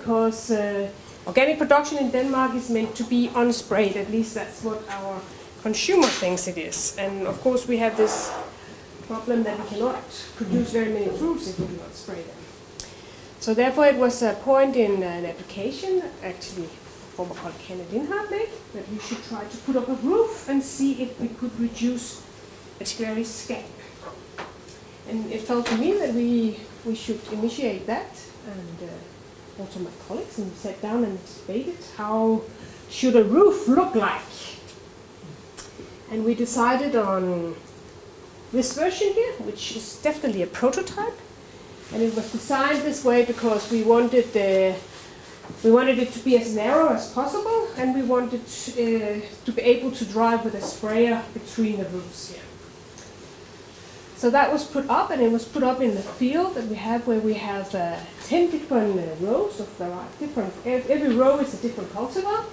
because organic production in Denmark is meant to be unsprayed. At least that's what our consumer thinks it is. And of course we have this problem that we cannot produce very many fruits if we do not spray them. So therefore it was a point in an application, actually former colleague Kenneth Lindhardt made, that we should try to put up a roof and see if we could reduce particularly scab. And it felt to me that we should initiate that, and also my colleagues, and we sat down and debated how should a roof look like. And we decided on this version here, which is definitely a prototype. And it was designed this way because we wanted it to be as narrow as possible, and we wanted to be able to drive with a sprayer between the roofs here. So that was put up, and it was put up in the field that we have, where we have 10 different rows of different. Every row is a different cultivar,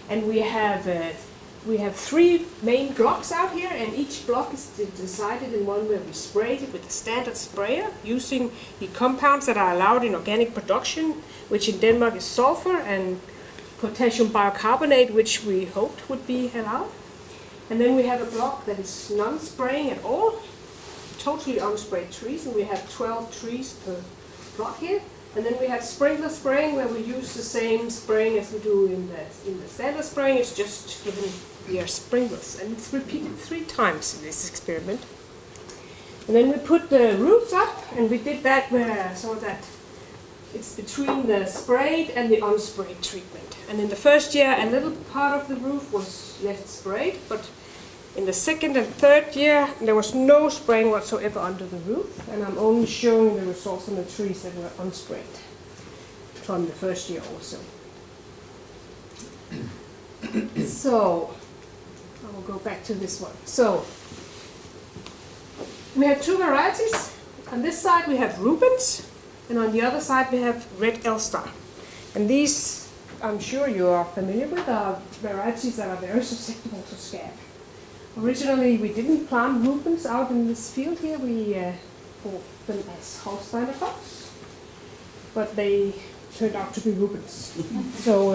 and we have 3 main blocks out here, and each block is decided in one where we sprayed it with a standard sprayer using the compounds that are allowed in organic production, which in Denmark is sulfur and potassium bicarbonate, which we hoped would be allowed. And then we have a block that is non-spraying at all, totally unsprayed trees, and we have 12 trees per block here. And then we have sprinkler spraying, where we use the same spraying as we do in the standard spraying. It's just given via sprinklers, and it's repeated 3 times in this experiment. And then we put the roofs up, and we did that so that it's between the sprayed and the unsprayed treatment. And in the first year, a little part of the roof was left sprayed, but in the second and third year, there was no spraying whatsoever under the roof, and I'm only showing the results on the trees that were unsprayed from the first year also. So, I will go back to this one. So, we have 2 varieties. On this side we have Rubens, and on the other side we have Red Elstar. And these, I'm sure you are familiar with, are varieties that are very susceptible to scab. Originally, we didn't plant Rubens out in this field here. We bought them as Holsteiner crops, but they turned out to be Rubens. So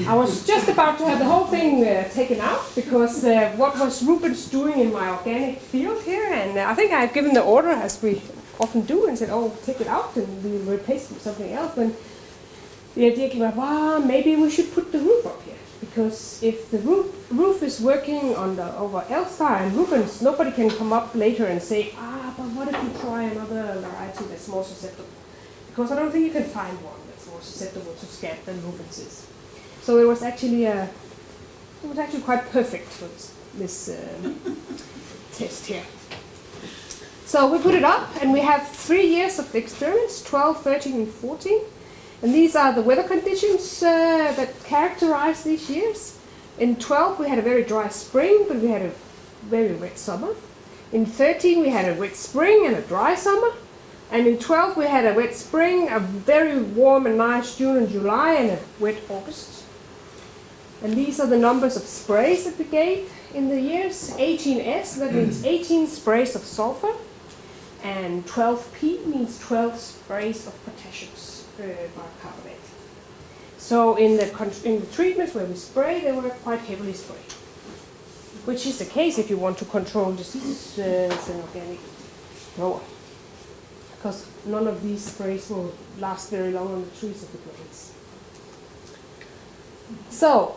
I was just about to have the whole thing taken out, because what was Rubens doing in my organic field here? And I think I had given the order, as we often do, and said, "Oh, take it out and we'll replace it with something else." When the idea came up, well, maybe we should put the roof up here. Because if the roof is working over Elstar and Rubens, nobody can come up later and say, but what if you try another variety that's more susceptible? Because I don't think you can find one that's more susceptible to scab than Rubens is. So it was actually quite perfect for this test here. So we put it up, and we have 3 years of experiments, 12, 13, and 14. And these are the weather conditions that characterize these years. In 12 we had a very dry spring, but we had a very wet summer. In 13 we had a wet spring and a dry summer. And in 12 we had a wet spring, a very warm and nice June and July, and a wet August. And these are the numbers of sprays that we gave in the years. 18S, that means 18 sprays of sulfur. And 12P means 12 sprays of potassium bicarbonate. So in the treatments where we spray, they were quite heavily sprayed, which is the case if you want to control diseases in organic grower, because none of these sprays will last very long on the trees if it rains. So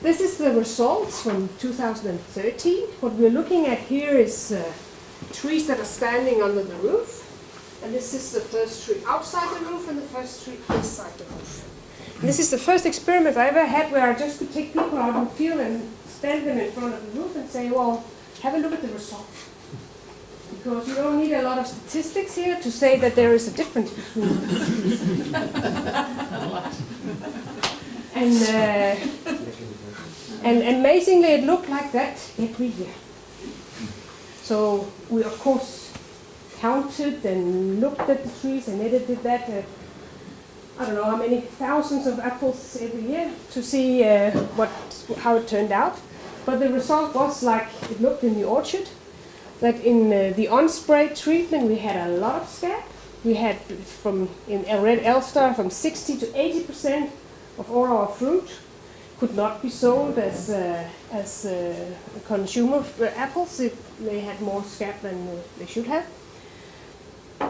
this is the results from 2013. What we're looking at here is trees that are standing under the roof. And this is the first tree outside the roof and the first tree inside the roof. And this is the first experiment I ever had where I just could take people out in the field and stand them in front of the roof and say, well, have a look at the result. Because you don't need a lot of statistics here to say that there is a difference between the trees. And amazingly, it looked like that every year. So we, of course, counted and looked at the trees and edited that I don't know how many thousands of apples every year to see how it turned out. But the result was like it looked in the orchard, that in the unsprayed treatment we had a lot of scab, We had in a red Elstar from 60 to 80% of all our fruit could not be sold as consumer apples. They had more scab than they should have.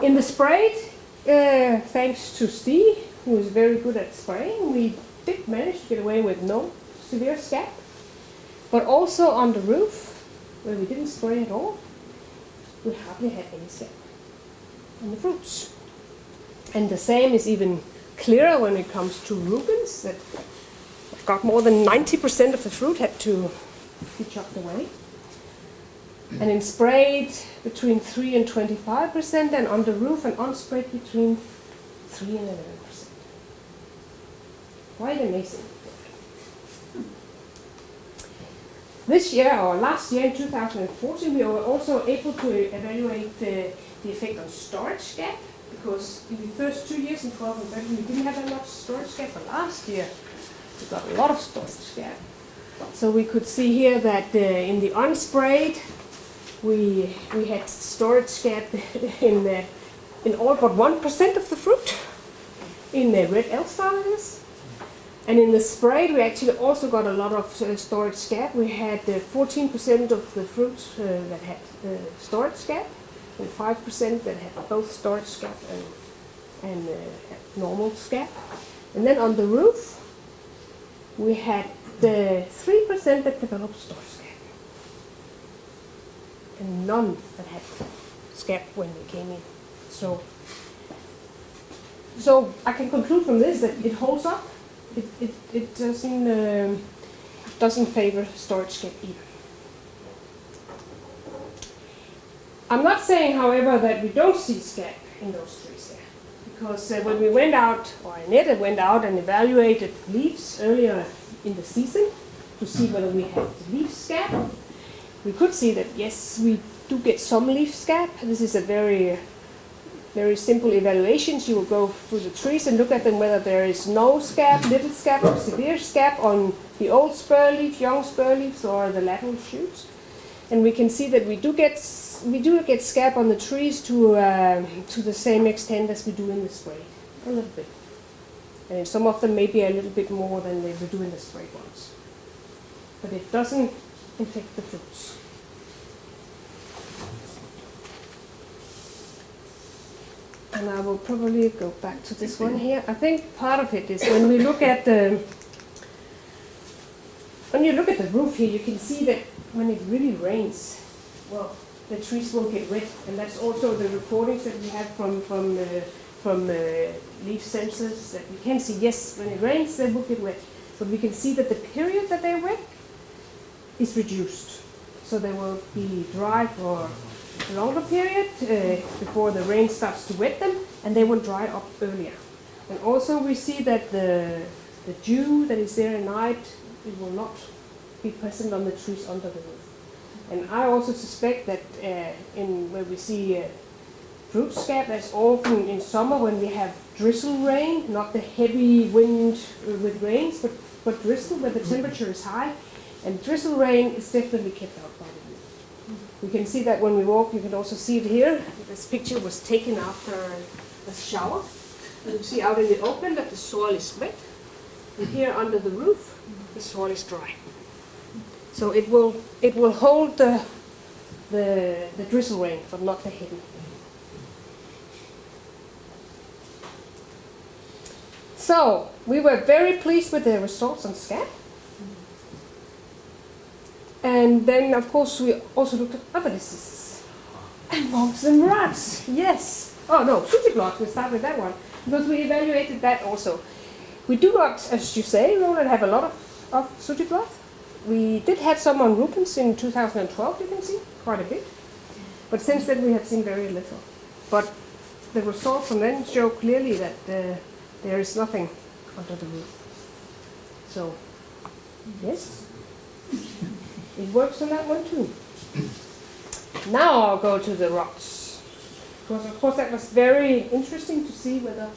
In the sprayed, thanks to Steve, who is very good at spraying, we did manage to get away with no severe scab. But also on the roof, where we didn't spray at all, we hardly had any scab on the fruits. And the same is even clearer when it comes to Rubens, that I've got more than 90% of the fruit had to be chopped away. And in sprayed between 3 and 25%, and on the roof and unsprayed between 3 and 11%. Quite amazing. This year, or last year in 2014, we were also able to evaluate the effect on storage scab, because in the first 2 years in 12 and 13 we didn't have that much storage scab, but last year we got a lot of storage scab. So we could see here that in the unsprayed we had storage scab in all but 1% of the fruit, in the red Elstar it is. And in the sprayed, we actually also got a lot of storage scab. We had 14% of the fruits that had storage scab, and 5% that had both storage scab and normal scab. And then on the roof, we had the 3% that developed storage scab, and none that had scab when they came in. So I can conclude from this that it holds up. It doesn't favor storage scab either. I'm not saying, however, that we don't see scab in those trees there, because when we went out, or Annette went out and evaluated leaves earlier in the season to see whether we had leaf scab, we could see that yes, we do get some leaf scab. This is a very simple evaluations. You will go through the trees and look at them whether there is no scab, little scab, or severe scab on the old spur leaf, young spur leaves, or the lateral shoots. And we can see that we do get scab on the trees to the same extent as we do in the spray, a little bit. And some of them maybe a little bit more than they would do in the spray ones. But it doesn't infect the fruits. And I will probably go back to this one here. I think part of it is when we look at when you look at the roof here, you can see that when it really rains, well, the trees will get wet, and that's also the recordings that we have from leaf sensors that we can see. Yes, when it rains, they will get wet, but we can see that the period that they're wet is reduced, so they will be dry for a longer period before the rain starts to wet them, and they will dry up earlier. And also we see that the dew that is there at night, it will not be present on the trees under the roof. And I also suspect that where we see fruit scab, that's often in summer when we have drizzle rain, not the heavy wind with rains, but drizzle where the temperature is high. And drizzle rain is definitely kept out by the roof. We can see that when we walk. You can also see it here. This picture was taken after a shower. You can see out in the open that the soil is wet. And here under the roof, the soil is dry. So it will hold the drizzle rain, but not the heavy. So we were very pleased with the results on scab. And then, of course, we also looked at other diseases. And moths and rats, yes. Oh no, sooty blot, we'll start with that one. Because we evaluated that also. We do not, as you say, Roland, have a lot of sooty blot. We did have some on Rubens in 2012, you can see, quite a bit. But since then we have seen very little. But the results from then show clearly that there is nothing under the roof. So, yes. It works on that one too. Now I'll go to the rots. Because of course that was very interesting to see whether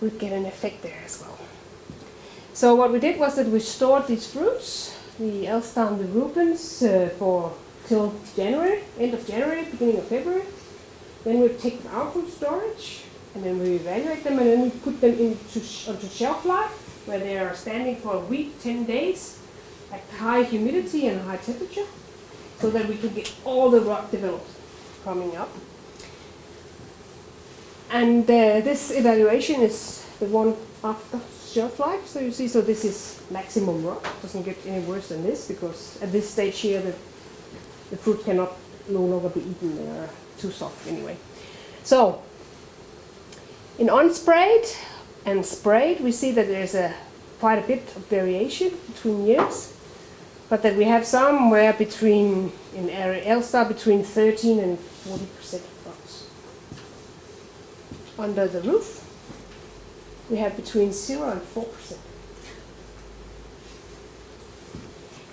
we'd get an effect there as well. So what we did was that we stored these fruits, the Elstar and the Rubens, for till January, end of January, beginning of February. Then we'd take them out from storage And then we evaluate them, and then we put them onto shelf life, where they are standing for a week, 10 days, at high humidity and high temperature, so that we can get all the rot developed coming up. And this evaluation is the one after shelf life. So you see, so this is maximum rot. Doesn't get any worse than this, because at this stage here, the fruit cannot no longer be eaten. They are too soft anyway. So in unsprayed and sprayed, we see that there's quite a bit of variation between years, but that we have somewhere between, in area Elstar, between 13 and 40% rots. Under the roof, we have between 0 and 4%.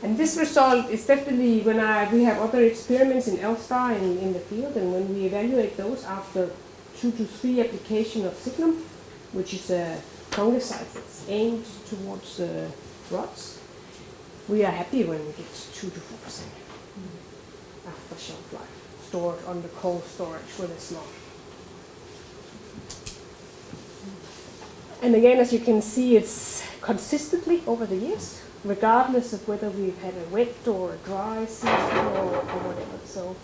And this result is definitely, when we have other experiments in Elstar in the field, and when we evaluate those after 2 to 3 application of Signum, which is a fungicide that's aimed towards rots, we are happy when we get 2 to 4% after shelf life, stored under cold storage where there's not. And again, as you can see, it's consistently over the years, regardless of whether we've had a wet or a dry season or whatever. So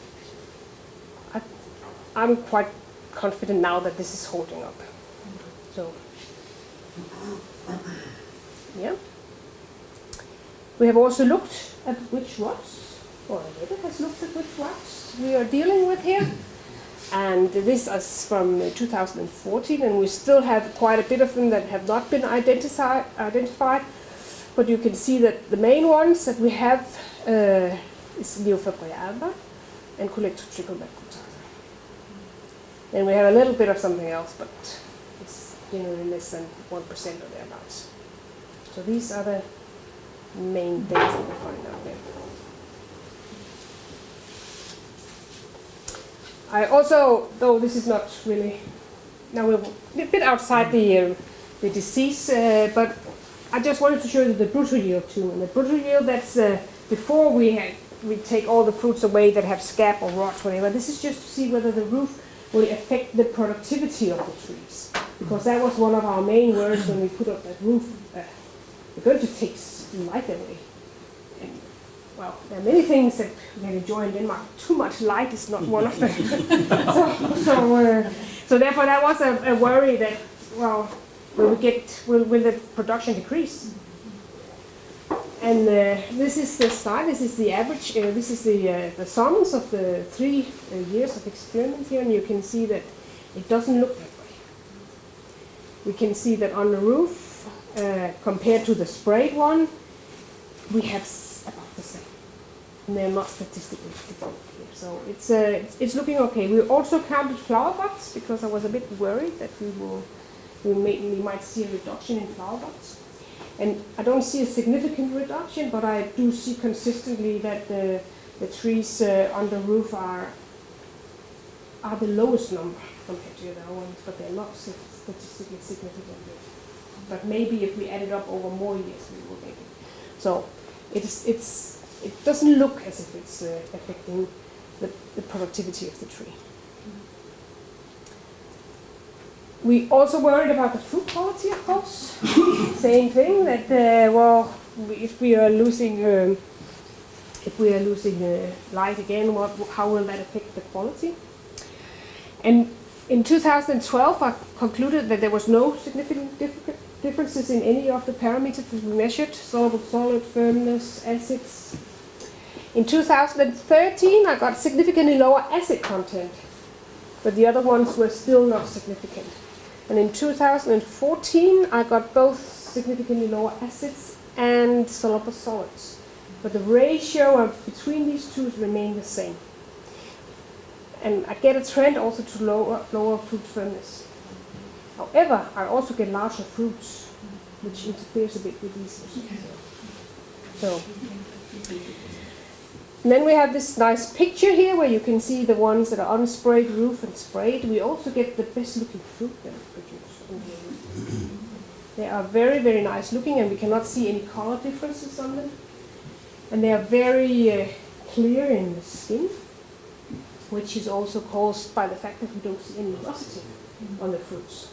I'm quite confident now that this is holding up. So, yeah. We have also looked at which rots, or Annette has looked at which rots we are dealing with here. And this is from 2014, and we still have quite a bit of them that have not been identified. But you can see that the main ones that we have is Neofabria and Collectotrichum macrotata. Then we have a little bit of something else, but it's generally less than 1% of thereabouts. So these are the main things that we find out there. I also, though this is not really, now we're a bit outside the disease, but I just wanted to show you the brutal yield too. And the brutal yield, that's before we take all the fruits away that have scab or rot, whatever. This is just to see whether the roof will affect the productivity of the trees. Because that was one of our main worries when we put up that roof. We're going to take light away. And, well, there are many things that we can enjoy in Denmark. Too much light is not one of them. So therefore that was a worry that, well, will the production decrease? And this is the start, this is the average, this is the sums of the 3 years of experiment here, and you can see that it doesn't look that way. We can see that on the roof, compared to the sprayed one, we have about the same. And they're not statistically significant here. So it's looking okay. We also counted flower buds, because I was a bit worried that we might see a reduction in flower buds. And I don't see a significant reduction, but I do see consistently that the trees on the roof are the lowest number compared to the other ones, but they're not statistically significant yet. But maybe if we add it up over more years, we will make it. So it doesn't look as if it's affecting the productivity of the tree. We also worried about the fruit quality, of course. Same thing, that if we are losing light again, how will that affect the quality? And in 2012, I concluded that there was no significant differences in any of the parameters that we measured: soluble, solid, firmness, acids. In 2013, I got significantly lower acid content, but the other ones were still not significant. And in 2014, I got both significantly lower acids and soluble solids. But the ratio between these two remained the same. And I get a trend also to lower fruit firmness. However, I also get larger fruits, which interferes a bit with these results. So, and then we have this nice picture here where you can see the ones that are unsprayed, roof and sprayed. We also get the best looking fruit that are produced on the roof. They are very, very nice looking, and we cannot see any color differences on them. And they are very clear in the skin, which is also caused by the fact that we don't see any rosity. on the fruits.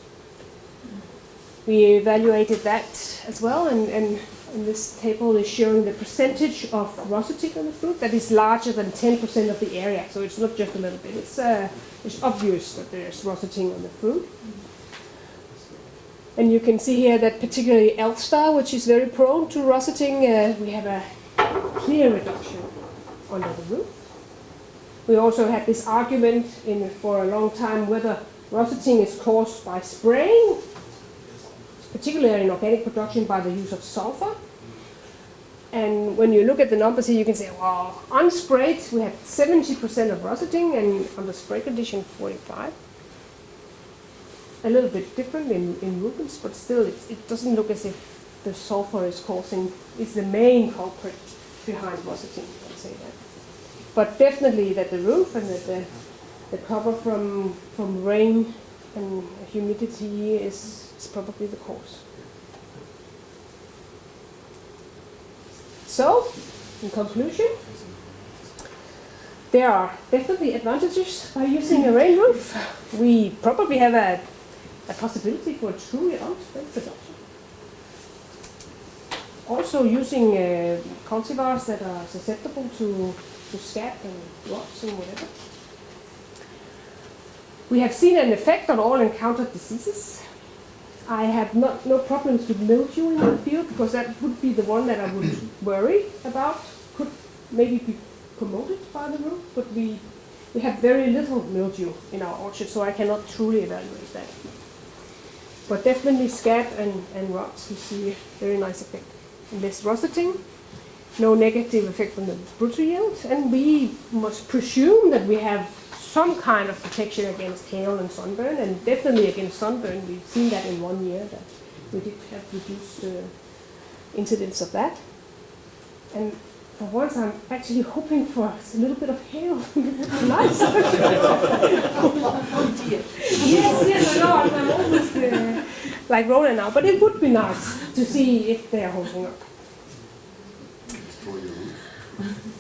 We evaluated that as well, and this table is showing the percentage of roseting on the fruit that is larger than 10% of the area. So it's not just a little bit. It's obvious that there's roseting on the fruit. And you can see here that particularly elf star, which is very prone to roseting, we have a clear reduction under the root. We also had this argument for a long time whether roseting is caused by spraying, particularly in organic production by the use of sulfur. And when you look at the numbers here, you can say, well, unsprayed, we had 70% of roseting, and under spray condition, 45. A little bit different in rubens, but still it doesn't look as if the sulfur is the main culprit behind roseting, I'll say that. But definitely that the roof and that the cover from rain and humidity is probably the cause. So, in conclusion, there are definitely advantages by using a rain roof. We probably have a possibility for a truly unsprayed production. Also using cultivars that are susceptible to scab and rots and whatever. We have seen an effect on all encountered diseases. I have no problems with mildew in the field because that would be the one that I would worry about. Could maybe be promoted by the roof, but we have very little mildew in our orchard, so I cannot truly evaluate that. But definitely scab and rots, we see a very nice effect. Less roseting, no negative effect on the brutal yield, and we must presume that we have some kind of protection against hail and sunburn, and definitely against sunburn. We've seen that in 1 year that we did have reduced incidence of that. And for once, I'm actually hoping for a little bit of hail. Nice. Oh dear. Yes, I know. I'm almost like Roland now, but it would be nice to see if they are holding up.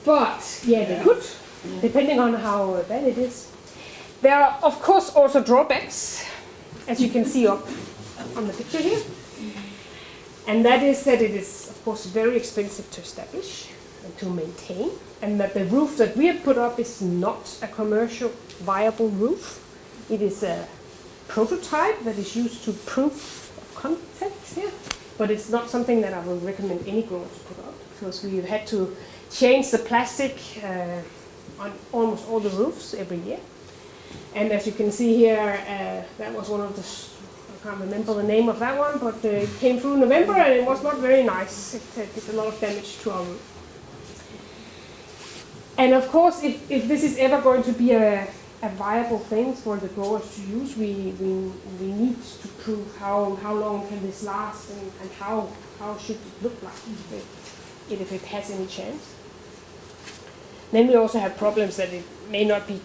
But yeah, they could, depending on how bad it is. There are, of course, also drawbacks, as you can see up on the picture here. And that is that it is, of course, very expensive to establish and to maintain, and that the roof that we have put up is not a commercial viable roof. It is a prototype that is used to proof of concept here, but it's not something that I will recommend any grower to put up, because we've had to change the plastic on almost all the roofs every year. And as you can see here, that was one of the, I can't remember the name of that one, but it came through November and it was not very nice. It did a lot of damage to our roof. And of course, if this is ever going to be a viable thing for the growers to use, we need to prove how long can this last and how should it look like if it has any chance. Then we also have problems that it may not be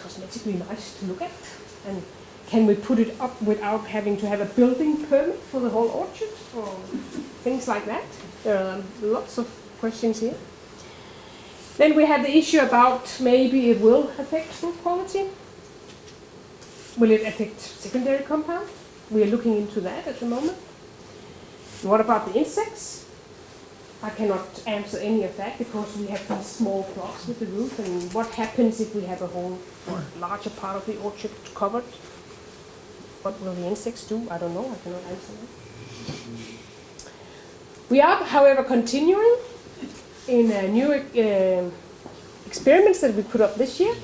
cosmetically nice to look at, and can we put it up without having to have a building permit for the whole orchard or things like that. There are lots of questions here. Then we have the issue about maybe it will affect fruit quality. Will it affect secondary compound? We are looking into that at the moment. What about the insects? I cannot answer any of that because we have these small blocks with the roof, and what happens if we have a whole or larger part of the orchard covered? What will the insects do? I don't know. I cannot answer that. We are, however, continuing in new experiments that we put up this year.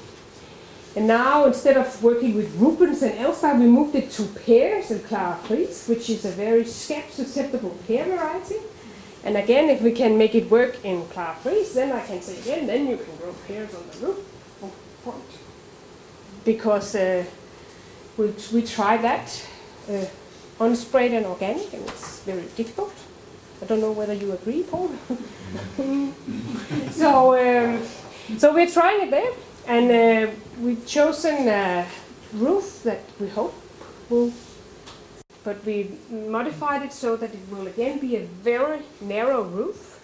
And now, instead of working with Rubens and Elstar, we moved it to pears and Clara Fries, which is a very scab-susceptible pear variety. And again, if we can make it work in Clara Fries, then I can say again, then you can grow pears on the roof. Point. Because we tried that unsprayed and organic, and it's very difficult. I don't know whether you agree, Paul. So we're trying it there, and we've chosen a roof that we hope will. But we modified it so that it will again be a very narrow roof,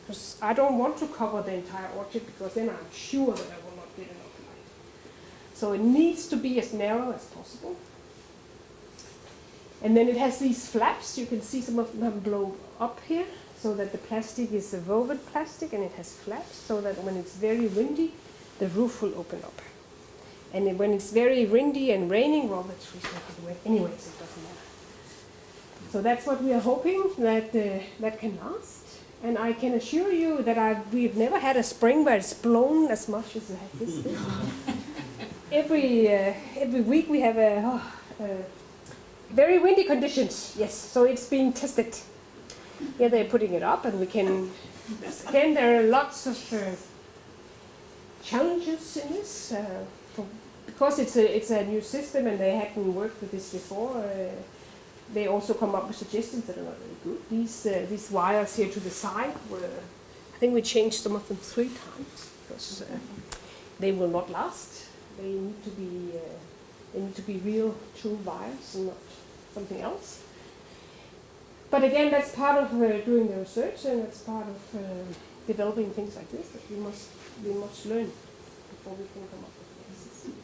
because I don't want to cover the entire orchard, because then I'm sure that I will not get enough light. So it needs to be as narrow as possible. And then it has these flaps. You can see some of them have blown up here, so that the plastic is a woven plastic, and it has flaps, so that when it's very windy, the roof will open up. And when it's very windy and raining, well, the trees will get away. Anyways, it doesn't matter. So that's what we are hoping, that that can last. And I can assure you that we've never had a spring where it's blown as much as it has this year. Every week we have very windy conditions. Yes, so it's being tested. Here they're putting it up, and we can. Again, there are lots of challenges in this because it's a new system and they hadn't worked with this before. They also come up with suggestions that are not very good. These wires here to the side were, I think we changed some of them 3 times because they will not last. They need to be real true wires and not something else. But again, that's part of doing the research, and that's part of developing things like this, that we must learn before we can come up with things.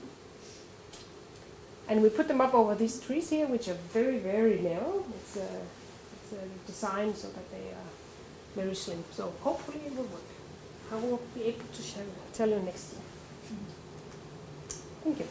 And we put them up over these trees here, which are very, very narrow. It's designed so that they are very slim. So hopefully it will work. I will be able to tell you next year. Thank you.